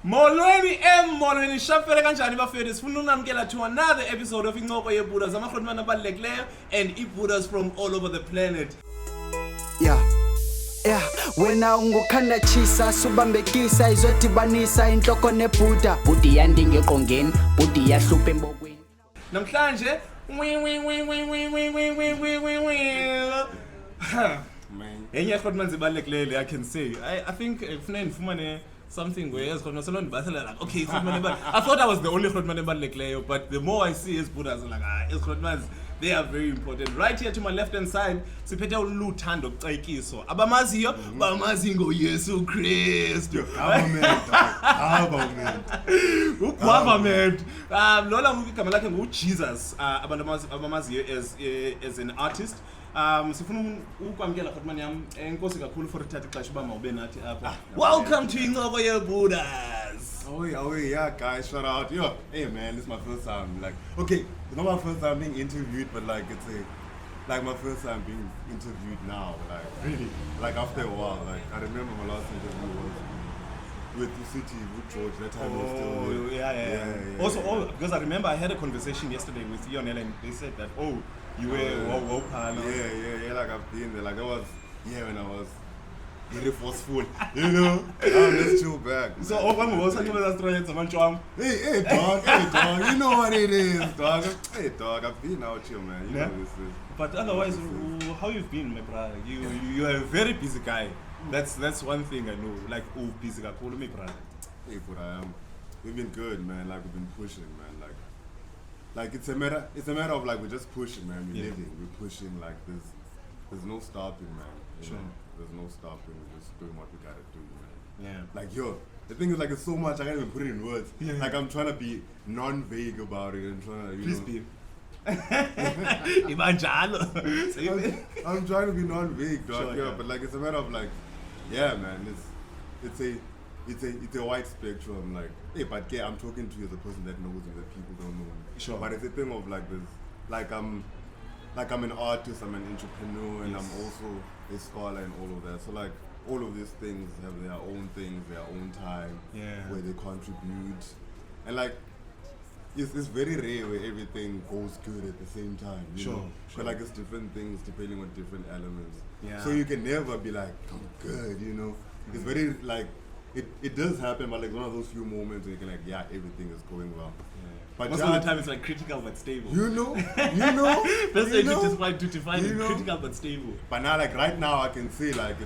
Molweni shapele kanjani bafethu sifuna ukunamkela to another episode of Incokoyebhudas amakhonmana abalulekileyo and iBhudas from all over the planet. Yeah, wena ungukhanda chisa subambekisa izotibanisa inhloko nebhuda bhudi yandinge eqongeni bhudi yahlupha embokweni Namhlanje enye ekhonmana zibalulekileyo I can say I think kufanele ndifumane something where as khona solo ndibathela like okay I thought I was the only khonmana ebalulekileyo but the more I see as Buddhas like as khonmana they are very important. Right here to my left hand side siphethe uluthando kucekiso abamaziyo bamazi ngoYesu Kristu government lola igama lakhe nguJesus abantu abamaziyo as an artist sifuna ukwamkela khotmani yami enkosi kakhulu for ithatha ixesha uba mawube nathi apha. Welcome to Incokoyebhudas. Oh yeah, guys, shout out. Yo, hey man, this is my first time. Like, okay, it's not my first time being interviewed, but like it's my first time being interviewed now. Like, really, like after a while. Like, I remember my last interview was with the city with George. That time was still yeah. Also, because I remember I had a conversation yesterday with Lionel, and they said that you were yeah. Like I've been there. Like that was when I was very forceful, you know. Let's chill back. Man. So, when we was talking about that, hey, dog, you know what it is, dog. Hey, dog, I've been out here, man. You know this is. But otherwise, how you've been, my brother? You are a very busy guy. That's one thing I know. Like, busy guy, call me brother. Hey, but I am. We've been good, man. Like we've been pushing, man. Like it's a matter of like we're just pushing, man. We're living, we're pushing. Like there's no stopping, man. You know? There's no stopping. We're just doing what we gotta do, man. Yeah. Like the thing is like it's so much I can't even put it in words. Yeah. Like I'm trying to be non-vague about it and trying to please be. I'm trying to be non-vague, dog. Sure, yeah. But like it's a matter of like, yeah, man. It's a wide spectrum. Like, hey, but yeah, I'm talking to you as a person that knows me, that people don't know me. Sure. But it's a thing of like this, like I'm an artist, I'm an entrepreneur, and I'm also a scholar and all of that. So like all of these things have their own things, their own time, where they contribute, and like it's very rare where everything goes good at the same time. You know? But like it's different things depending on different elements. Yeah. So you can never be like, I'm good, you know. It's very like. It does happen, but like one of those few moments where you can like, everything is going well. Yeah. But most of the time it's like critical but stable. You know. That's to define it, critical but stable. But now, like right now, I can say like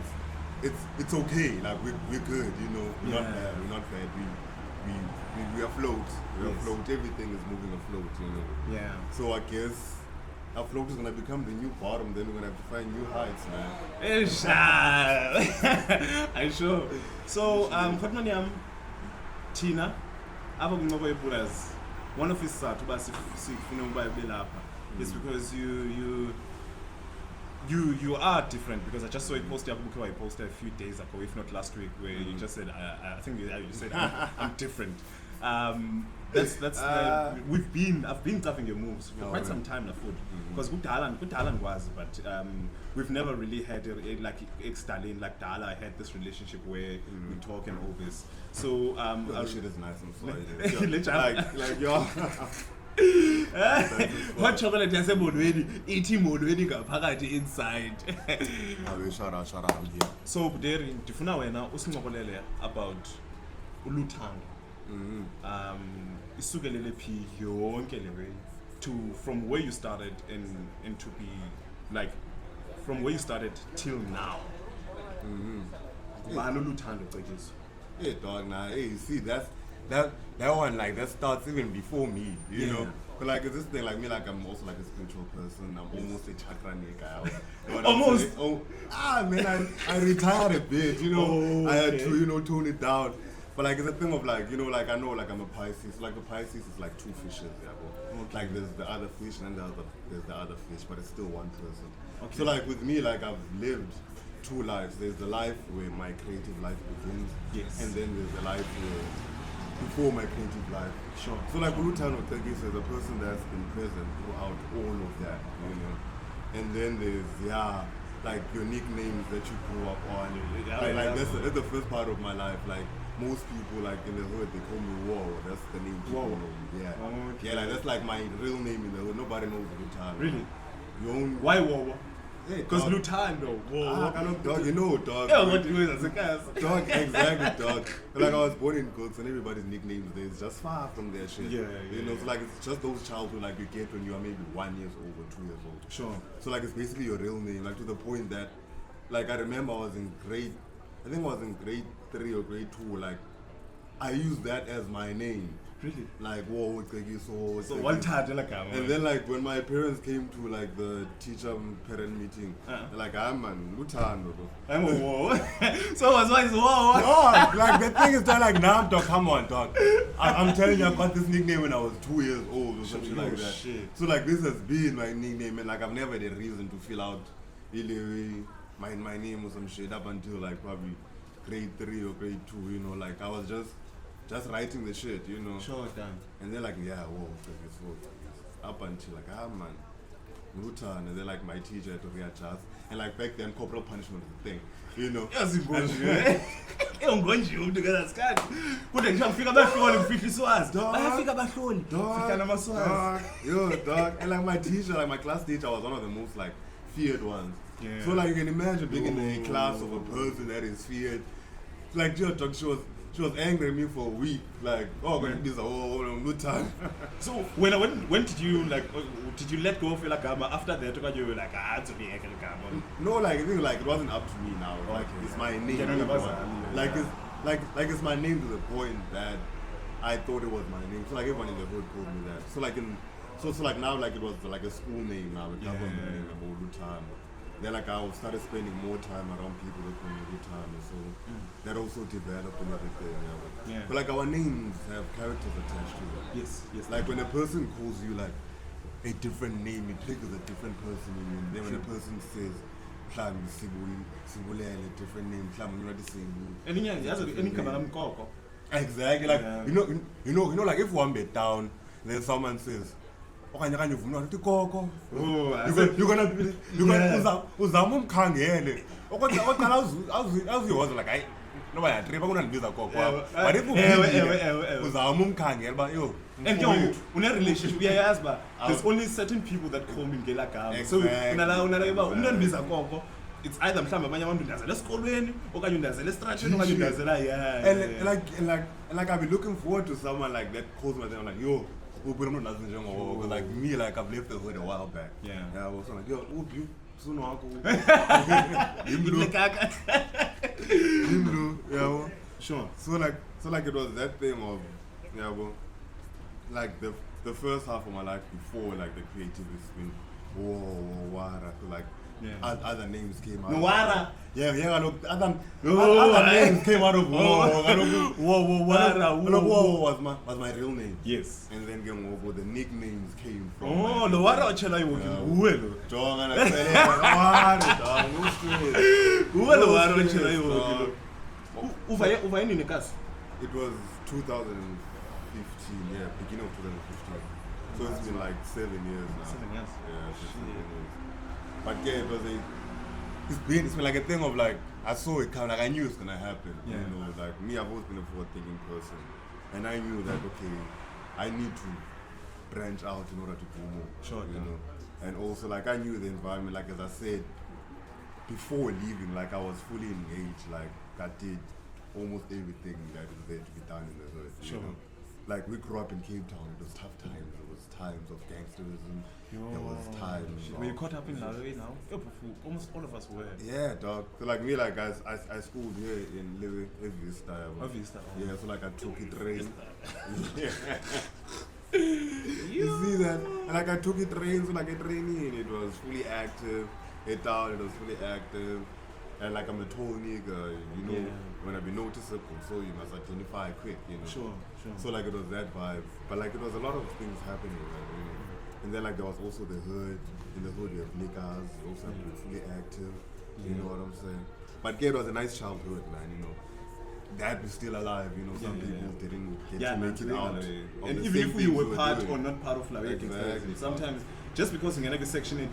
it's okay. Like we're good. You know, we're not bad. We're not bad. We afloat. We're afloat. Everything is moving afloat. You know. Yeah. So I guess. Our float is gonna become the new bottom, then we're gonna have to find new heights, man. I'm sure. So, khotmani yam Tina apha kwincokoyebhudas one of isizathu uba sifune uba ibe lapha is because you are different, because I just saw a post I posted a few days ago, if not last week, where you just said I think you said I'm different. That's I've been tapping your moves for quite some time na food, because kudala was, but we've never really had like ex-Darlene like Dala. I had this relationship where we talk and all this. So shit is nice. I'm sorry. like yo. What chocolate yase Molweni ithi Molweni ngaphakathi inside. Shout out. So Mabhuteri, ndifuna wena usincokolele about uluthando. Isukelele phi yonke le way to from where you started and to be like from where you started till now. Bani uluthando cekiso? Hey dog, nah, hey, you see that one, like that starts even before me, you know. But like it's this thing, like me, like I'm also like a spiritual person. I'm almost a chakra guy. Almost. Man, I retired a bit, you know. I had to, tone it down. But like it's a thing of like, like I know like I'm a Pisces. Like a Pisces is like two fishes, Like there's the other fish and then there's the other fish, but it's still one person. Okay. So like with me, like I've lived two lives. There's the life where my creative life begins. Yes. And then there's the life where before my creative life. Sure. So like Ulutano Tegis is a person that's been present throughout all of that, And then there's like your nicknames that you grew up on. Like that's the first part of my life. Like most people like in the hood they call me Whoa. That's the name. People know me. Yeah. Okay. Yeah, like that's like my real name in the hood. Nobody knows Lutan. Really? Why Whoa? Because Lutan though. Whoa. Dog, you know, dog. Yeah, what do you as a guy? Dog, exactly, dog. Like I was born in Coats and everybody's nicknames there is just far from their shit. Yeah. You know, so like it's just those childhood like you get when you are maybe 1 year old or 2 years old. Sure. So like it's basically your real name, like to the point that like I remember I was in grade 3 or grade 2, like I used that as my name. Really? Like whoa, it's like so one time and then like when my parents came to like the teacher parent meeting, they're like, man, Lutando. I'm a whoa. So what's whoa? Dog, like the thing is that like now, dog, come on, dog. I'm telling you, I got this nickname when I was 2 years old or something like that. Shit. So like this has been my nickname, and like I've never had a reason to fill out really my name or some shit up until like probably grade 3 or grade 2. You know, like I was just writing the shit, you know. Sure, damn. And they're like, yeah, whoa, so up until like, man, Lutan, and they're like my teacher had to readjust. And like back then, corporal punishment was a thing, you know. Yes, I'm going to get that scan. Good, I can't figure out phone and 50 swas. Dog. I figure out phone. Dog. Yo, dog. And like my teacher, like my class teacher was one of the most like feared ones. Yeah. So like you can imagine being in a class of a person that is feared. Like, yo, dog, she was angry at me for a week, like, oh, going to be a good time. So when did you like? Did you let go of your Gama after that? You were like, to be Gama. No, like I think like it wasn't up to me now. Like it's my name. Like it's my name to the point that I thought it was my name. So like everyone in the hood called me that. So like so like now like it was like a school name now. It was the name about Lutan. Then like I started spending more time around people that call me Lutan, so that also developed and everything. Yeah. But like our names have characters attached to it. Yes. Like when a person calls you like a different name, it triggers a different person in you. And then when a person says Sibulele, a different name, you're not the same. Exactly. Like you know, like if one bit down, then someone says, you're gonna uzama umkhangele awuziwazi like no bayatripa kunandibiza kokho but if uzama umkhangele ba yo and une relationship uyayazi ba there's only certain people that call me ngela gama so unala ba umnandibiza kokho it's either mhlawumbe abanye abantu ndazela esikolweni okanye ndazela estratweni okanye ndazela and like I've been looking forward to someone like that calls me like yo because like me, like I've left the hood a while back. Yeah. I was like, yo, you soon yeah. Sure. So like it was that thing of like the first half of my life before like the creativity spin. Wara. So like other names came out. Wara. Yeah, look, other names came out of Whoa was my real name. Yes. And then the nicknames came from. Oh, the Wara Ochela you working. Dog and I said, Wara, no stress. Who are the Wara Ochela you working? Uva in the cast? It was 2015, yeah, beginning of 2015. So it's been like 7 years now. 7 years? Yeah, 7 years. But yeah, it's been like a thing of like, I saw it coming, like I knew it's gonna happen. Yeah. You know, like me, I've always been a forward-thinking person. And I knew that, okay, I need to branch out in order to do more. Sure, you know. And also like I knew the environment, like as I said, before leaving, like I was fully engaged, like I did almost everything that is there to be done in the hood. Sure. You know? Like we grew up in Cape Town, it was tough times. It was times of gangsterism. There was times. Were you caught up in Malawi now? Almost all of us were. Yeah, dog. So like me, like I schooled here in Lewe, Vista. Yeah, so like I took it train. You see that? And like I took it train, so like a trainee, it was fully active. It was fully active. And like I'm a tall nigga, you know, when I be noticeable, so you must identify quick, you know. Sure. So like it was that vibe, but like it was a lot of things happening, right, you know. And then like there was also the hood. In the hood you have niggas, you also have to be fully active, you know what I'm saying. But yeah, it was a nice childhood, man, you know. That was still alive, you know. Some people didn't get to make it out. And even if we were part or not part of like Gangsterism, sometimes just because in a section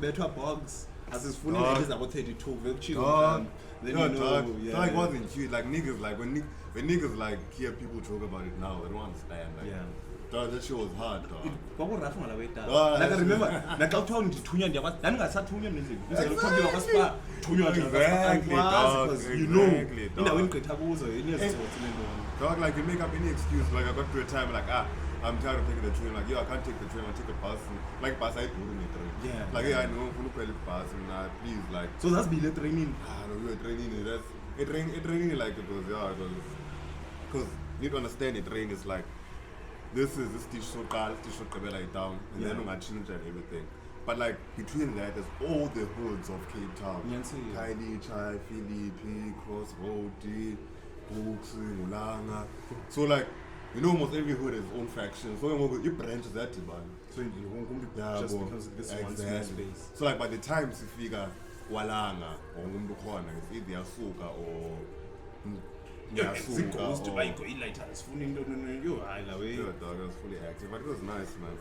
there are bugs. As his phone is about 32, very chill. Then no, you know, dog. yeah. So, like, wasn't cute. Like, niggas, like, when niggas, like, hear people talk about it now, they don't understand. Like, Yeah. dog, that shit was hard, dog. Like I remember, like I told him to Tunya, then I said Tunya music. Exactly, dog. Because you know, Exactly, in the dog. win Ketabuzo, Dog, like, you make up any excuse. Like, I got to a time, like, I'm tired of taking the train. Like, yo, I can't take the train. I'll take a bus. And, like, bus, I do the train. Yeah. Like, yeah, I know, I'm going to bus. And, please, like, so that's been the training. no, we were training. It rained like it was, yeah, it was. Because you need to understand, it rain is like, this dish so called, dish so kabela down, and then we change and everything. But like between that, there's all the hoods of Cape Town. Kylie, Chai, Philippi, Crossroad, Books, Mulanga. So like, you know, almost every hood has its own faction. So you branches that man. So you won't just because of this one small space. So like by the time you figure Walanga or Umndeni, it's either Yasuka or Goes to buy lighters. Yeah, dog, I was fully active, but it was nice, man.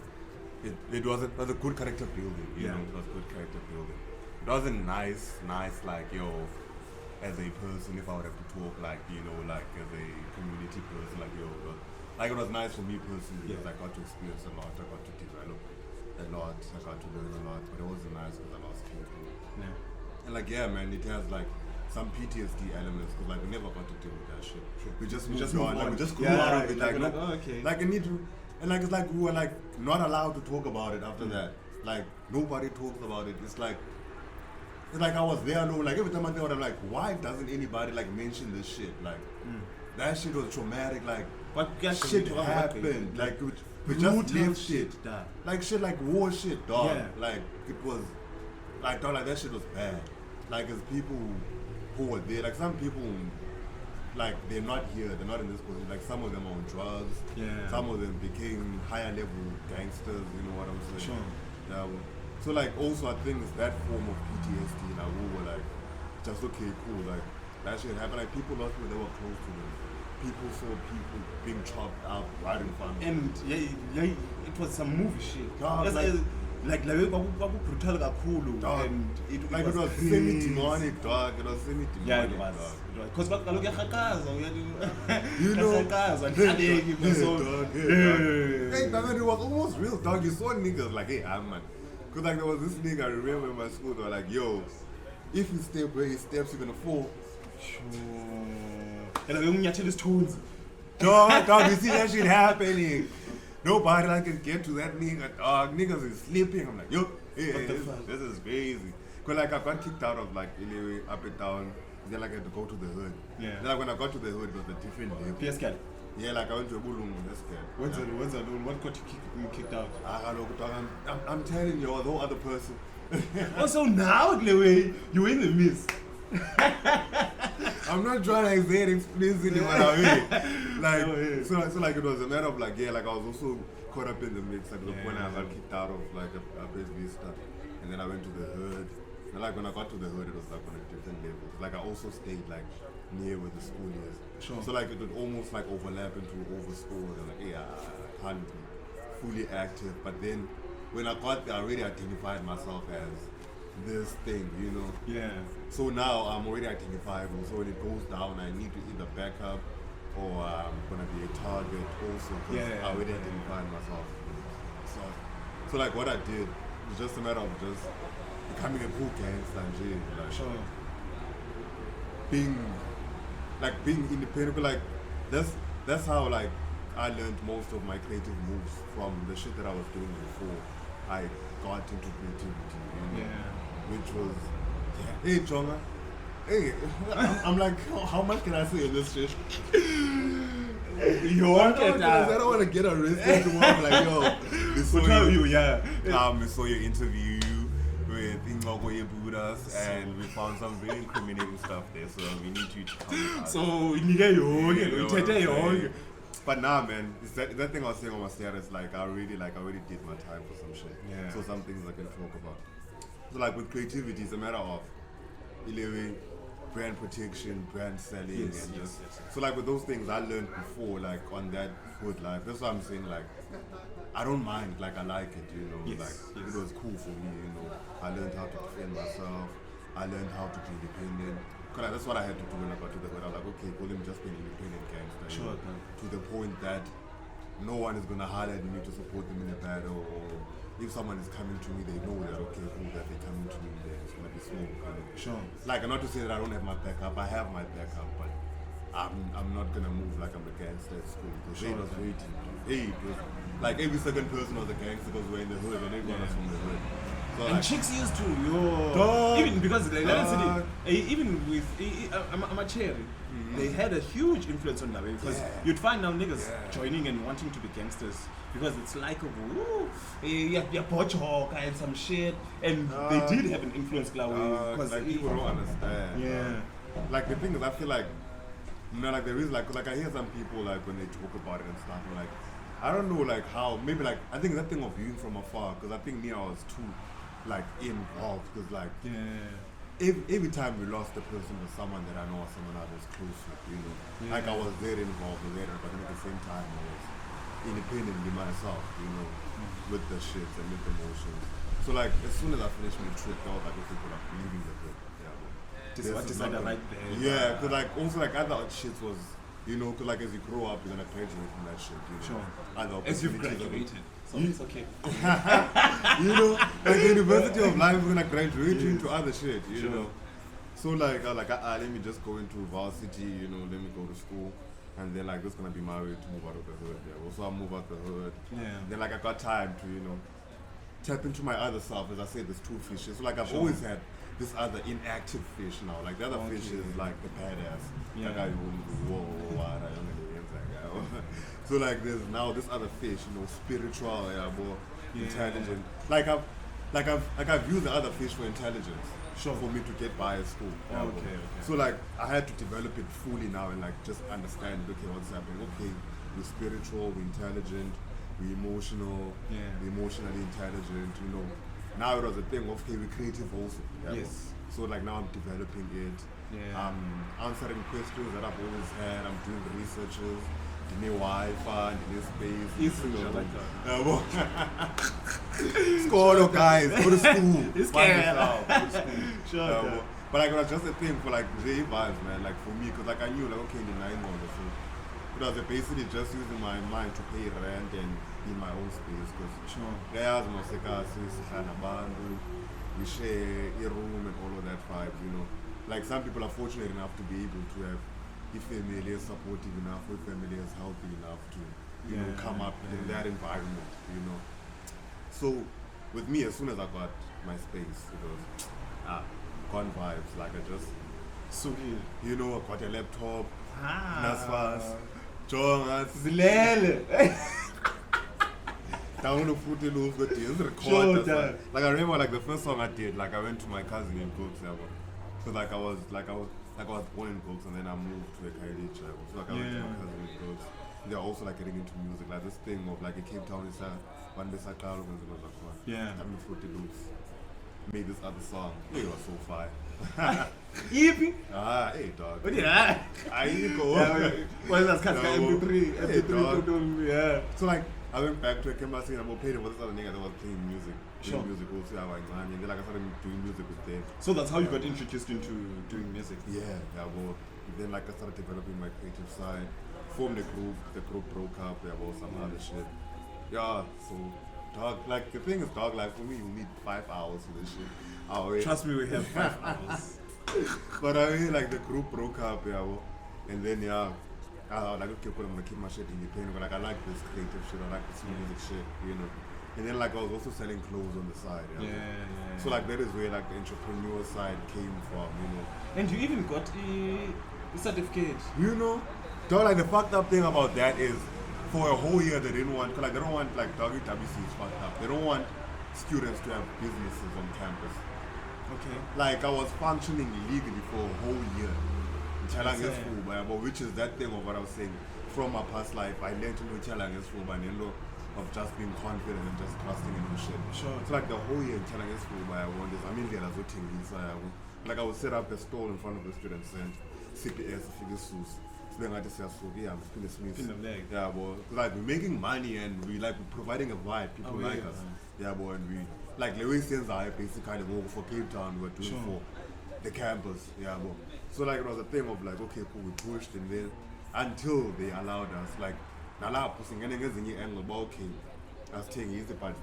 It was a good character building, you know, it was good character building. It wasn't nice like, yo, as a person, if I would have to talk, like, you know, like, as a community person, like, yo, but, like, it was nice for me personally, because I got to experience a lot, I got to develop a lot, I got to learn a lot, but it wasn't nice because I lost people. Yeah. And, like, yeah, man, it has, like, some PTSD elements, because, like, we never got to deal with that shit. We just moved on, like, we just grew out of it, like, no, okay. like, it need to, and, like, it's like we were, like, not allowed to talk about it after that. Like, nobody talks about it. It's like I was there alone. Like, every time I think about it, I'm like, why doesn't anybody, like, mention this shit? Like, that shit was traumatic. Like, but shit happened. Like, we just lived shit. Like, shit, like, war shit, dog. Yeah. Like, it was, like, dog, like, that shit was bad. Like, as people who were there, like, some people, like, they're not here, they're not in this position. Like, some of them are on drugs. Yeah. Some of them became higher level gangsters, you know what I'm saying? Sure. Yeah. So, like, also, I think it's that form of PTSD, like, we were, like, just, okay, cool, like, that shit happened. Like, people lost when they were close to them. People saw people being chopped up right in front of them. And, yeah, it was some movie shit. Dog, like brutal kakhulu, and it was crazy. semi-demonic, dog. It was semi-demonic, Yeah, it was. dog. Because kaloku uyarhakaza, You know, uyarhakaza, andihlaleki, Hey, dog, it was almost real, dog. You saw niggas like, hey, man. Because, like, there was this nigga, I remember in my school, they were like, yo, if you step where he steps, you're gonna fall. And then you tell his tones. Dog, you see that shit happening. Nobody like can get to that nigga. Dog, niggas is sleeping. I'm like, yo, hey, this is crazy. Cause like I got kicked out of like anyway up and down. Then like I had to go to the hood. Yeah. Then like when I got to the hood, it was a different level. PS Cat. Yeah, like I went to a Bulungu. That's good. When's that? What got you kicked out? I'm telling you, no other person. Also now, Lewe, you're in the mist. I'm not trying to say it explicitly, but I mean, like, so like it was a matter of like, yeah, like I was also caught up in the mix. Like when I got kicked out of like a base vista, and then I went to the hood. And like when I got to the hood, it was like on a different level. Like I also stayed like near where the school is. Sure. So like it would almost like overlap into over school. And like, yeah, I can't be fully active. But then when I got there, I already identified myself as this thing, you know. Yeah. So now I'm already identifiable. So when it goes down, I need to either back up or I'm gonna be a target also because I already identified myself. So like what I did was just a matter of just becoming a cool gangster and shit. Like, sure. Being independent, but like that's how like I learned most of my creative moves from the shit that I was doing before I got into creativity. You know? Yeah. Which was, hey Jonga, hey, I'm like, how much can I say in this shit? I don't want to get arrested tomorrow. I'm like, yo, we saw your interview with Incokoyebhudas and we found some very incriminating stuff there, so we need you to come out. So, but nah, man, it's that thing I was saying on my status, like I already did my time for some shit. Yeah. So some things I can talk about. So like with creativity, it's a matter of brand protection, brand selling, Yes, and yes, just yes. so like with those things I learned before, like on that foot life. That's what I'm saying. Like I don't mind, like I like it, you know. Yes, Like yes. it was cool for me, you know. I learned how to defend myself. I learned how to be independent. Cause that's what I had to do when I got to the hood. I was like, okay, cool, let me just be an independent gangster. you Sure, know, man. to the point that no one is gonna holler at me to support them in a battle, or if someone is coming to me, they know that okay, cool, that they're coming to me, then it's gonna be small. Sure. Like, not to say that I don't have my backup. I have my backup, but I'm not gonna move like I'm a gangster at school. Because Sure, it was okay. waiting. Hey, it was like every second person was a gangster because we're in the hood and everyone was from the hood. So And like, chicks used to, Dog. even because like, let us Dog. see, even with I'm a cherry, they had a huge influence on that because Yeah. you'd find now niggas Yeah. joining and wanting to be gangsters because it's like yeah, pochok and some shit, and they did have an influence because like people don't understand. Yeah. Like the thing is, I feel like, you know, like there is like, 'cause, like I hear some people like when they talk about it and stuff, and like I don't know like how maybe like I think that thing of viewing from afar, because I think me I was too like involved, because like Yeah. every time we lost a person to someone that I know or someone I was close with, you know, like I was very involved with it, but then at the same time I was independently myself, you know, with the shits and with the emotions. So like as soon as I finished my trip, I was like, okay, cool, I'm leaving the hood. Yeah, but this is Decided not right gonna- there. Yeah, because like also like other shit was, you know, because like as you grow up, you're gonna graduate from that shit. You know? Sure. Other As you've opportunities are- graduated, so it's okay. you know, like the University of Life, we're gonna graduate you into other shit, you Sure. know. So like, let me just go into varsity, you know, let me go to school, and then like this gonna be my way to move out of the hood. Yeah, also I move out the hood. Yeah. Then like I got time to, you know, tap into my other self. As I said, there's two fishes. So like I've Sure. always had this other inactive fish now. Like the other fish Okay. is like the badass. Yeah. Like I whoa, I don't know that guy. So like there's now this other fish, you know, spiritual, yeah, more Yeah. intelligent. I've used the other fish for intelligence. Sure. For me to get by at school. Yeah, Okay, bro. okay. So like I had to develop it fully now and like just understand, okay, what's happening. Okay, we're spiritual, we're intelligent, we're emotional, Yeah. we're emotionally intelligent, you know. Now it was a thing of, okay, we're creative also. Yeah, Yes. bro. So like now I'm developing it. Yeah. I'm answering questions that I've always had. I'm doing researches. New Wi-Fi, new space. Yes, you know. I like that. Yeah, bro. School, guys, go to school. It's Find scary. yourself, go to school. Sure, Yeah, okay. bro. But like it was just a thing for like J vibes, man. Like for me, because like I knew like okay, the 9 months. So it was basically just using my mind to pay rent and in my own space. Because Sure. guys, we share a room and all of that vibe, you know. Like some people are fortunate enough to be able to have a family is supportive enough, a family is healthy enough to, you know, Yeah, come up in yeah. that environment, you know. So with me, as soon as I got my space, it was gone vibes. Like I just, So you know, I got a laptop, Ah. Nasfas, Jongas, Zilele. down the footy loop, the deals, record. Sure, that's dad. like I remember like the first song I did, like I went to my cousin in Coffe, so like I was born in Coffe and then I moved to a Kaili tribe. So like I went to my Yeah. cousin in Coffe. They're also like getting into music, like this thing of like a Cape Town is one day Sakalo when it was like Yeah. down the footy loops. Made this other song. It was so fire. Yippee. Hey dog. What yeah? I go. Well, that's kind of Yeah, MP3. hey, dog. MP3. Yeah. So like I went back to a Kemasi and I played with this other nigga that was playing music. Sure. Doing music also, and then like I started doing music with them. So that's how you got introduced into doing music. Yeah, well, then like I started developing my creative side, formed a group, the group broke up, there was some other shit. Yeah, so dog, like the thing is dog, like for me you need 5 hours for this shit. Trust me, we have 5 hours. But I mean like the group broke up, yeah, well, and then yeah, like okay, cool, I'm gonna keep my shit independent, but like I like this creative shit, I like this music shit, you know. And then like I was also selling clothes on the side, yeah. Yeah. So like that is where like the entrepreneur side came from, you know. And you even got a certificate. You know, dog, like the fucked up thing about that is for a whole year they didn't want, cause like they don't want like Doggy WC is fucked up. They don't want students to have businesses on campus. Okay. Like I was functioning legally for a whole year. Chalang is Insane. full, but which is that thing of what I was saying. From my past life, I learned to know Chalang is full, but of just being confident and just trusting in the shit. Sure. It's like the whole year Chalang is full, but I want this. I mean, there's a thing inside. like I would set up a stall in front of the student center, CPS, figure sus. Yeah, boy. Like we're making money and we like we're providing a vibe. People like us. Yeah, boy. And we like Lewis sends I basically kind of work for Cape Town. We were doing for the campus. Yeah, boy. So like it was a thing of like, okay, cool. We pushed and then until they allowed us. Like, nala pushing anything in angle. But okay, I was taking easy, but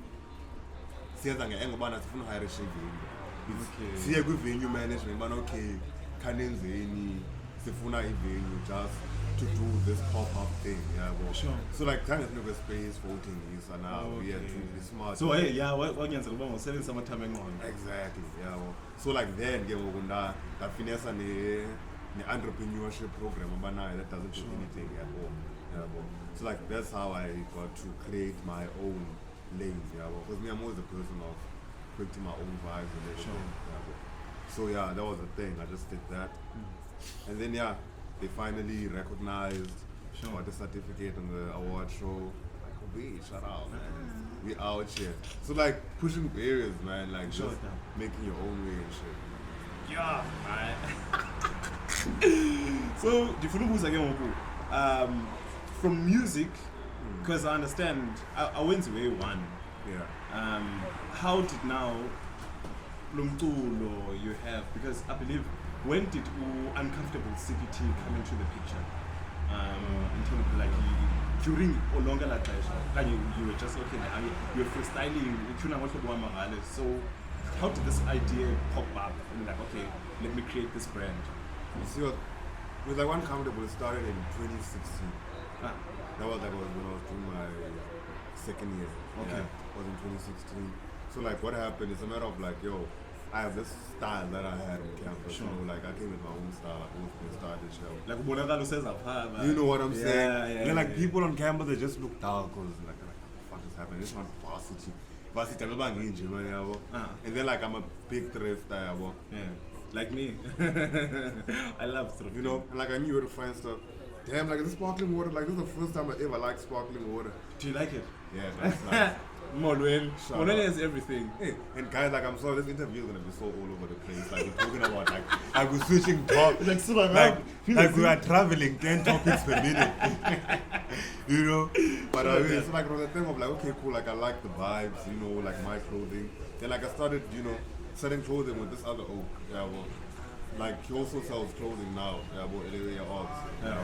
since I'm angle, but I'm higher venue. See a good venue management, but okay, can't any. Sifuna venue just to do this pop-up thing, yeah. Well, so like, time is no space voting is, and now we have to be smart. So hey, yeah, what you're saying, some time on. Exactly, yeah. Well, so like then, get that finesse and the entrepreneurship program, but now that doesn't do anything, yeah. Well, so like that's how I got to create my own lane, yeah. Because me, I'm always a person of creating my own vibes and everything. Yeah, so yeah, that was the thing. I just did that. And then yeah, they finally recognized, got the certificate on the award show. We shout out, man. We out here. So like pushing barriers, man, like just making your own way and shit. Yeah, man. So from music, because I understand I went to A1. Yeah. How did now Lumtulo you have, because I believe when did Uncomfortable CPT come into the picture? In terms of like during or longer like you were just okay, you were freestyling, so how did this idea pop up and like okay, let me create this brand? You see what with like Uncomfortable, it started in 2016. That was like when I was doing my second year. Okay. Yeah, was in 2016. So like what happened is a matter of like, yo, I have this style that I had on campus. You know, like I came with my own style. I always started the show. Like you know what I'm saying? Yeah, and like people on campus, they just look down because like what the fuck is happening? It's not varsity. Varsity, I'm not in Germany, and then like I'm a big thrifter. Yeah, like me. I love thrift. You know, and like I knew where to find stuff. Damn, like this sparkling water. Like this is the first time I ever liked sparkling water. Do you like it? Yeah, that's nice. Molweni has everything. Hey, and guys, like I'm sorry, this interview is gonna be so all over the place. Like we're talking about like we're switching topics. like we are traveling 10 topics per minute. You know? But it's like on the thing of like, okay, cool, like I like the vibes, you know, like my clothing. Then like I started, you know, selling clothing with this other oak. Yeah, well, like he also sells clothing now. Yeah, well, anyway, odds. Yeah,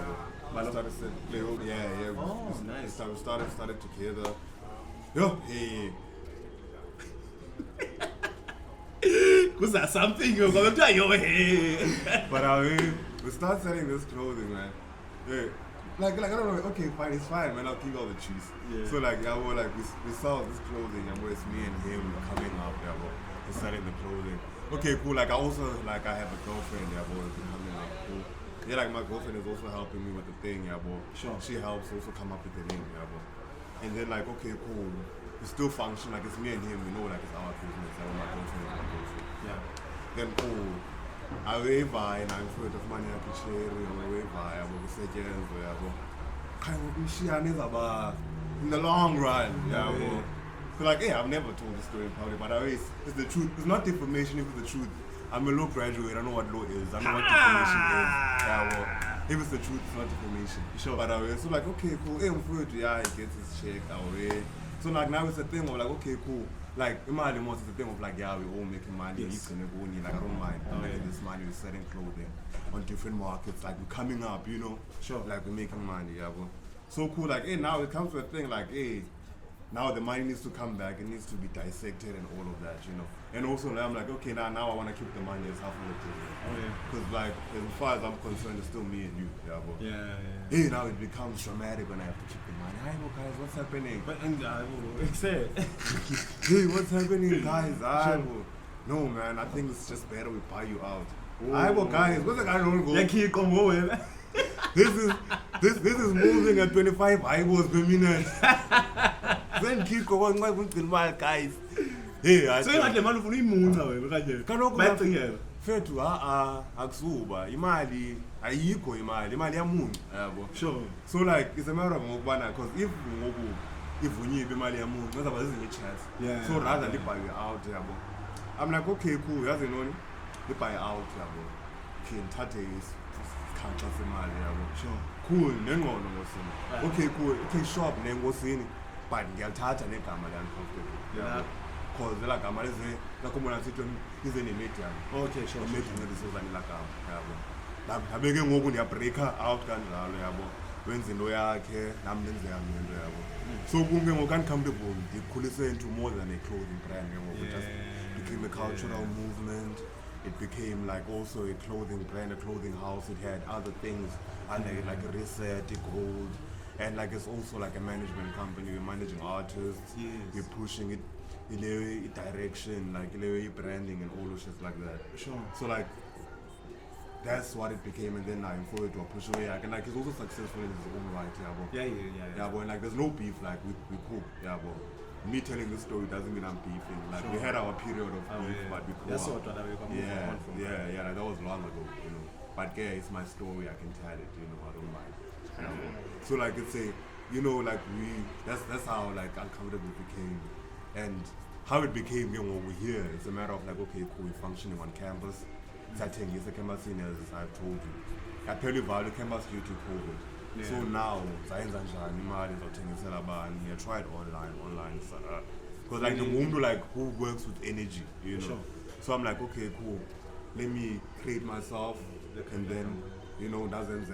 well. I started selling, yeah. Oh, nice. We started together. Yo, hey. Was that something you're gonna tell you? Hey. But I mean, we start selling this clothing, man. Yeah. Like I don't know. Okay, fine, it's fine, man. I'll keep all the cheese. Yeah. So like, yeah, well, like we sell this clothing, and it's me and him coming up, yeah, well, we're selling the clothing. Okay, cool. Like I also like I have a girlfriend, yeah, boy, coming up. Cool. Yeah, like my girlfriend is also helping me with the thing, yeah, boy. Sure. She helps also come up with the name, yeah, boy. And then like, okay, cool. We still function like it's me and him. We know like it's our business. I want my girlfriend is my girlfriend. Yeah. Then cool. I wave by and I'm afraid of money I can share. I wave by. I will say yes, I will be sharing about in the long run. Yeah. So like, yeah, I've never told this story in public, but it's the truth. It's not defamation. If it's the truth, I'm a law graduate. I know what law is. I know what defamation is. Yeah. If it's the truth, it's not defamation. Sure. But so like, okay, cool. Hey, I'm afraid, yeah, he gets his check away. So like now it's a thing of like, okay, cool. Like imagine it's a thing of like, yeah, we're all making money. Yes. Like I don't mind. I'm making this money. We're selling clothing on different markets. Like we're coming up, you know. Sure. Like we're making money, yeah. Bro. So cool. Like, hey, now it comes to a thing like, hey, now the money needs to come back. It needs to be dissected and all of that, you know. And also I'm like, okay, now I want to keep the money as half of the thing. Oh yeah. Because like as far as I'm concerned, it's still me and you, yeah. Bro. Yeah. Hey, now it becomes dramatic when I have to keep the money. Hi, guys, what's happening? But hey, what's happening, guys? Sure. No, man, I think it's just better we buy you out. Hi, guys, what's the guy don't go? This is moving at 25 eyeballs per minute. Then keep going, guys. Hey, so you had the money for him, fair to akusuba imali ayikho imali yamuntu yabo. Sure. So like it's a matter of ngokubana because if ngoku ivunyiwe imali yamuntu ngizaba zizinye chance. Yeah. So rather libuy you out yabo. I'm like, okay, cool, yazi noni buy out yabo khe ngithathe isikhathi semali yabo Sure. cool nengqondo ngosini okay cool okay shop nengosini but ngiyalithatha negama le uncomfortable Yeah. cause la gama leze lakhumula sithi ize ne-media Okay, sure. media ngelisozani la gama yabo labeke ngoku ndiyabreaka out kanjalo yabo wenza into yakhe nami nenze yami into yabo so kunke ngoku uncomfortable ndikhulise into more than a clothing brand ngoku just became a cultural movement. It became like also a clothing brand, a clothing house. It had other things like a Reset, a Gold, and like it's also like a management company. We're managing artists. Yes. We're pushing it in a direction, like in a branding and all of shit like that. Sure. So like that's what it became, and then I forward to a push away. And like it's also successful in his own right, yeah, bro. Yeah, but like there's no beef. Like we cool, yeah, bro. Me telling this story doesn't mean I'm beefing. Like we had our period of beef, but we cool. That's what that we come Yeah, on from. yeah, like that was long ago, you know. But yeah, it's my story. I can tell it, you know. I don't mind. You know? So like it's a, you know, like that's how like uncomfortable became, and how it became. You know, we're here. It's a matter of like, okay, cool, we're functioning on campus. Setting is a campus scene, as I've told you. I tell you about the campus due to COVID. Yeah. So now, I tried online. Because like the woman like who works with energy, you know. Sure. So I'm like, okay, cool. Let me create myself, and then, you know, doesn't